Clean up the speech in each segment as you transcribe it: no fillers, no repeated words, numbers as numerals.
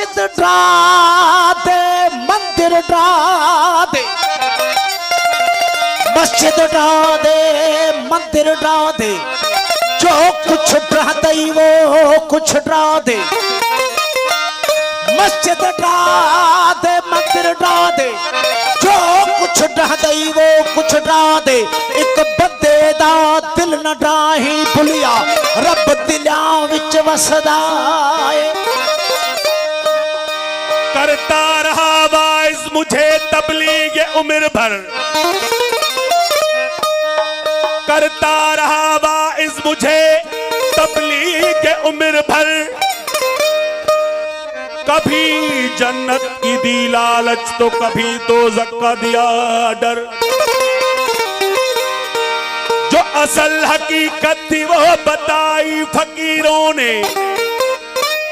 मस्जिद ड्रा दे, मंदिर ड्रा दे, मस्जिद ड्रा दे, मंदिर ड्रा दे, जो कुछ ड्रा दई वो कुछ ड्रा दे, मस्जिद ड्रा दे, मंदिर ड्रा दे, जो कुछ ड्रा दई वो कुछ ड्रा दे, एक बंदे दा दिल न ड्राही भुलिया, रब दिलां विच वसदा है। करता रहा वाइज मुझे तबलीग उम्र भर, करता रहा वाइज मुझे तबलीग उम्र भर, कभी जन्नत की दी लालच तो कभी दोज़ख का दिया डर, जो असल हकीकत थी वो बताई फकीरों ने,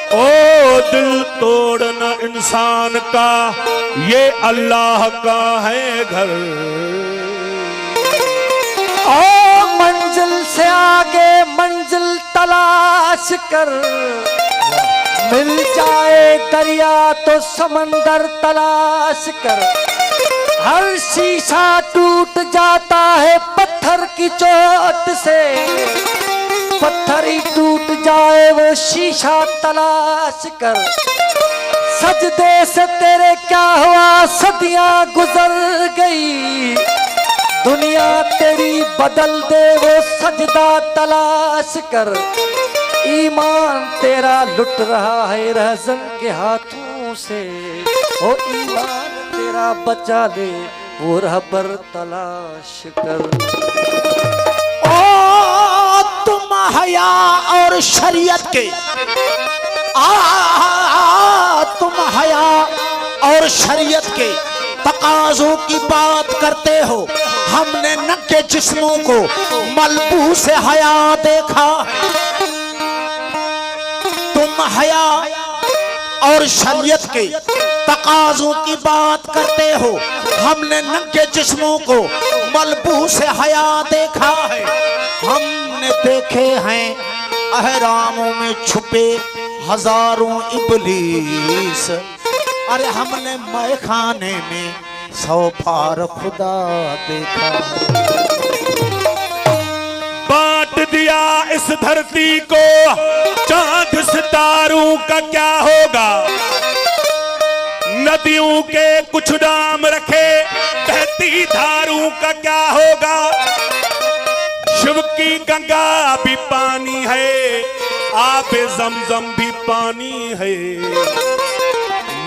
ओ दिल तोड़ना इंसान का ये अल्लाह का है घर। ओ मंजिल से आगे मंजिल तलाश कर, मिल जाए दरिया तो समंदर तलाश कर, हर शीशा टूट जाता है पत्थर की चोट से, पत्थर ही टूट जाए वो शीशा तलाश कर, सजदे से तेरे क्या हुआ सदियां गुजर गई, दुनिया तेरी बदल दे वो सजदा तलाश कर, ईमान तेरा लुट रहा है रहज़न के हाथों से, ओ ईमान तेरा बचा ले वो रहबर तलाश कर। ओ तुम हया और शरीयत के, तुम हया और शरीयत के तकाज़ों की बात करते हो, हमने नंगे जिस्मों को मलबूस हया देखा है। तुम हया और शरीयत के तकाज़ों की बात करते हो, हमने नंगे जिस्मों को मलबूस हया देखा है। हमने देखे हैं अहरामों में छुपे हजारों इबलीस, अरे हमने मैखाने में 100 बार खुदा देखा। बांट दिया इस धरती को चांद सितारों का क्या होगा, नदियों के कुछ नाम रखे बहती धारों का क्या होगा, शिव की गंगा भी पानी है, आबे ज़मज़म भी पानी है,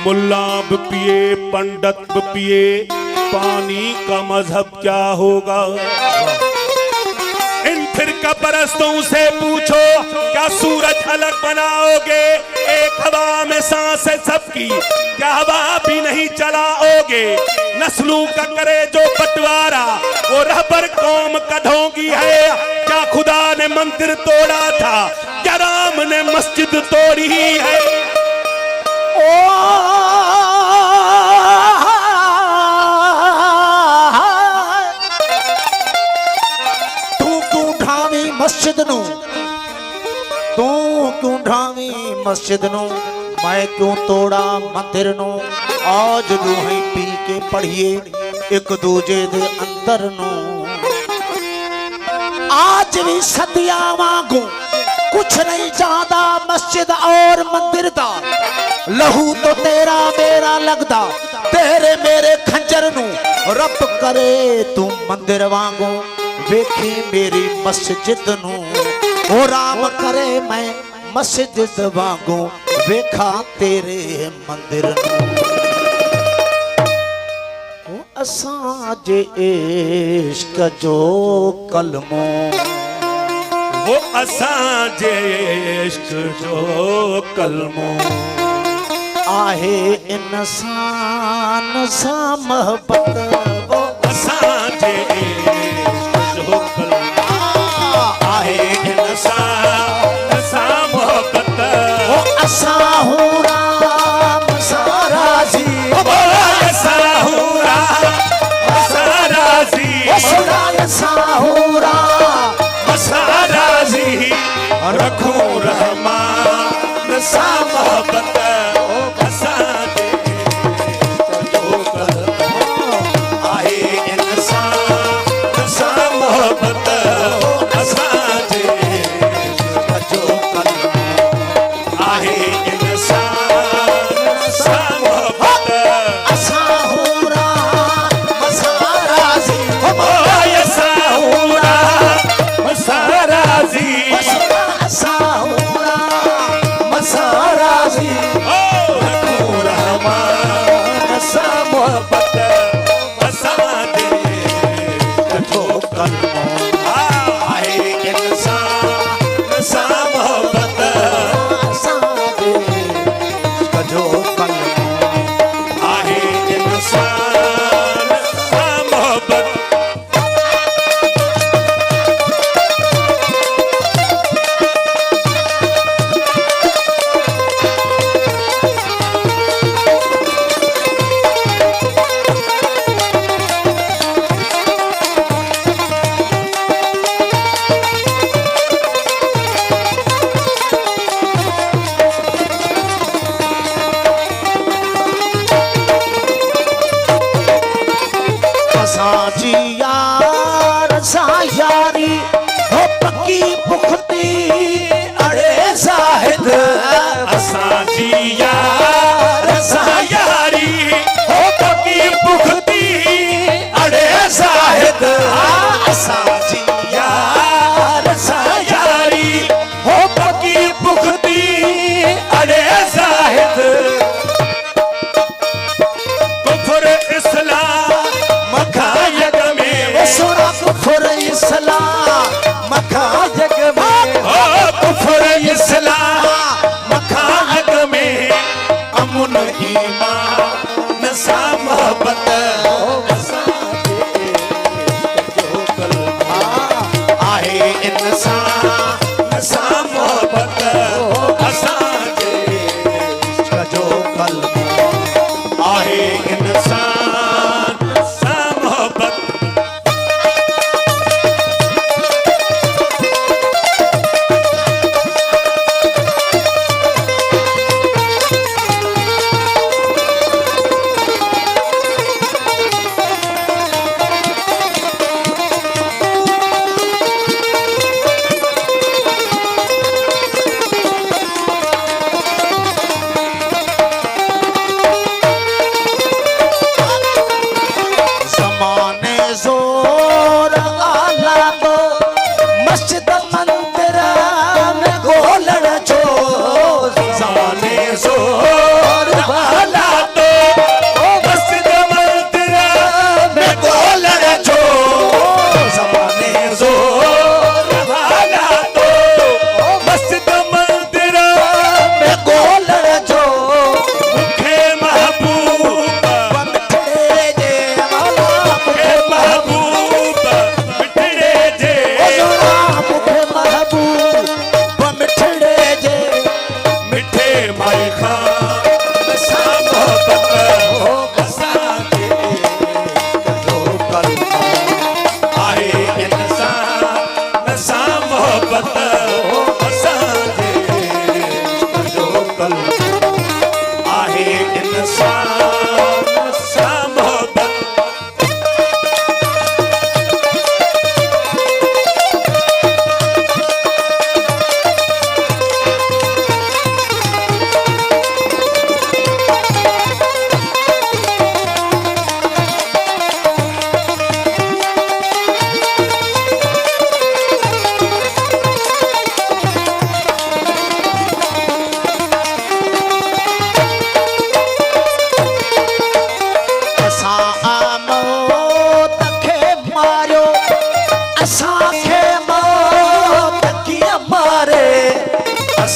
मुल्ला भी पिए पंडित भी पिए, पानी का मजहब क्या होगा। इन फिरका परस्तों से पूछो क्या सूरज अलग बनाओगे, एक हवा में सांस है सबकी, क्या हवा भी नहीं चलाओगे, नस्लों का करे जो बंटवारा वो रहबर कौम का ढोंगी है, क्या खुदा ने मंदिर तोड़ा था, क्या राम ने मस्जिद तोड़ी है। तू क्यों ढावी मस्जिद नू, तू क्यों ढावी मस्जिद नू, मैं क्यों तोड़ा मंदिर नू, आज रूहें पी के पढ़िए एक दूजे दे अंदर नू, आज भी सदियां मांगू कुछ नहीं ज्यादा मस्जिद और मंदिर दा, लहू तो तेरा मेरा लगदा, तेरे मेरे खंजर नू, रब करे तू मंदिर वांगू वेखी मेरी मस्जिद नू, ओ राम करे मैं मस्जिद वांगू वेखा तेरे मंदिर नू। असां जे इश्क जो कलमो, वो असां जे इश्क जो कलमो, आहे इंसान सा मोहब्बत, वो असां जे इश्क जो कलमो, आहे इंसान सा मोहब्बत, वो असां हूँ राम सा राज़ी, असां हूँ राम सा राज़ी, असां हूँ राम सा राज़ी, रखूं रहमान सा मोहब्बत,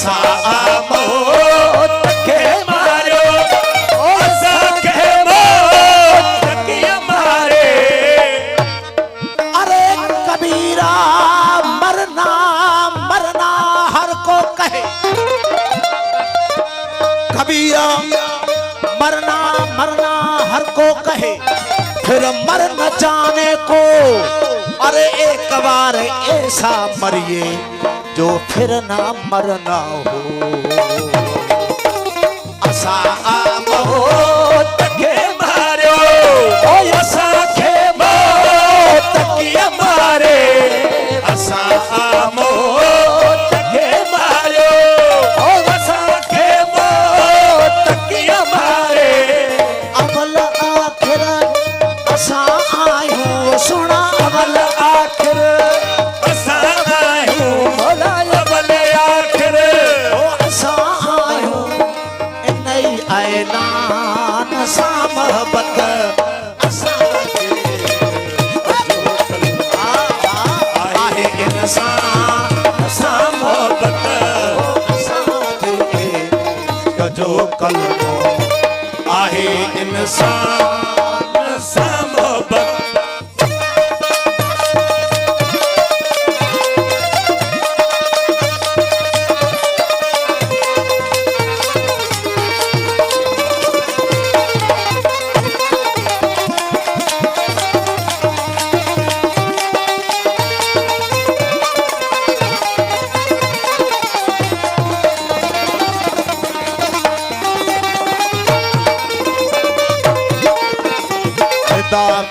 असा मौत के मारो असा के मौत के मारे। अरे कबीरा मरना मरना हर को कहे, कबीरा मरना मरना हर को कहे, फिर मर न जाने को। अरे एक बार ऐसा मरिए जो फिर ना मरना हो। असा मौत के मारो असा के मौत के मारे। असा मौत के मारो असा के मौत के मारे। अवल आखिर असा आयूं सुना, अवल आखिर असा आयूं अवल आखिर ओ असा आयूं इनई ऐलान सा मोहब्बत असा आहे इंसान सा मोहब्बत जो कल्मो आहे इंसान सा मोहब्बत।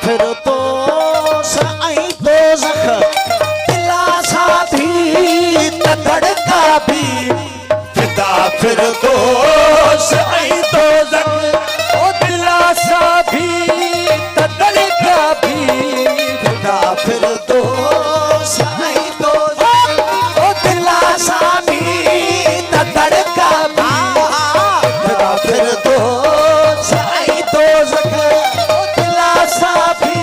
फिर तो सई तो जख दिलासा भी तड़का भी, फिदा फिर तो सई तो जख ओ दिलासा भी तड़का भी, फिदा फिर तो सई तो ओ दिलासा भी तड़का भी, फिदा फिर तो सई तो जख दिलासा भी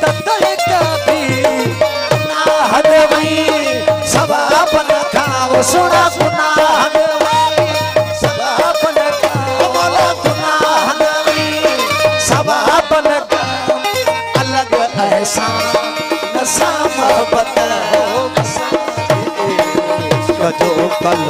तड़का भी। सब अपन खाओ सुना गुनाह सब अपन खाओ बोलो गुनाह सब अपन अलग ऐसा नशा मोहब्बत जो कल